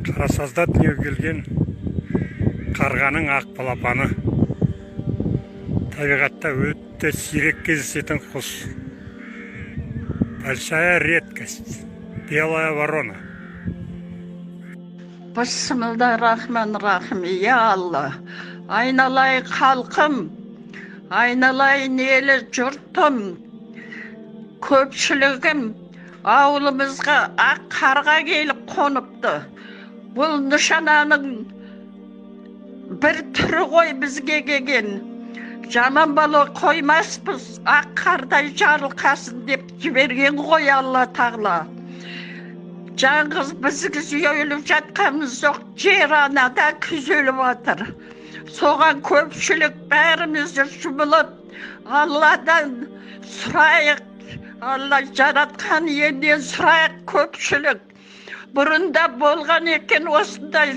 Қарасазда дүниеге келген қарғаның ақ балапаны. Табиғатта өте сирек кездесетін құс. Большая редкость. Белая ворона. Бисмиллахир-рахманир-рахим. Я Алла, айналай халқым, айналай елі жұртым, көпшілігім ауылымызға ақ қарға келіп қоныпты. Бұл нышананың бір түрі ғой бізге келген. Жаман бала қоймаспыз, ақ қардай жарылқасын деп жіберген ғой Алла тағала. Жаңғыз бізге өліп жатқанымыз жоқ, жер анада күзеліп жатыр. Соған көпшілік бәрімізді жұмылып, Алладан сұрайық, Алла жаратқан елден сұрайық көпшілік. Бұрында болған екен осындай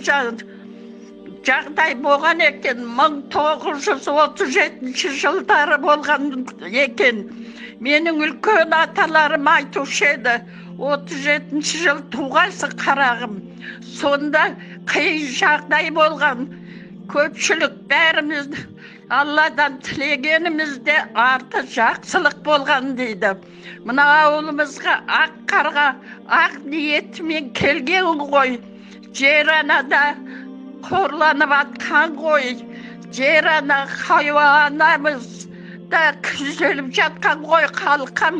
жағдай болған екен, 1937 жылдары болған екен. Менің үлкен аталарым айтушы еді, 37 жыл туғайсы қарағым. Сонда қиын жағдай болған. Көпшілік бәріміз Алладан тілегенімізде арты жақсылық болған дейді. Мына ауылымызға ақ қарға, ақ ниетімен келген ғой. Жер анада қорланып атқан ғой. Жер ана Хауа анамыз да күзеліп жатқан ғой халқым.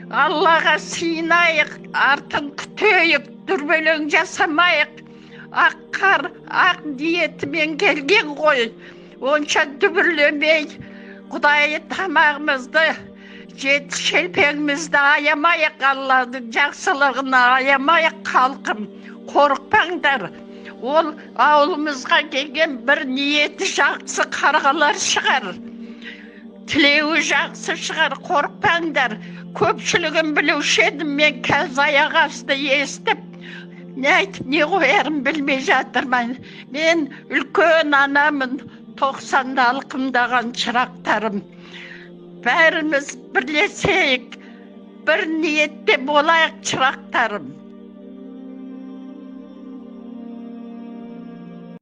Аллаға сыйынайық, артын күтейік, дүрбелең жасамайық. Ақ қар, ақ ниетімен келген ғой. Онша дүбірлемей, Құдай тамағымызды, жеті шелпеңімізді аямайық, Алладың жақсылығына аямайық халқым. Қорықпаңдар. Ол ауылымызға келген бір ниеті жақсы қарғалар шығар. Тілеуі жақсы шығар, қорықпаңдар. Көпшілігін білуші едім, мен қазір аяқ асты естіп, не айтып, не қоярым білмей жатырмын. Мен үлкен анамын, 90-да алқымдаған шырақтарым. Бәріміз бірлесейік, бір ниетте болайық шырақтарым.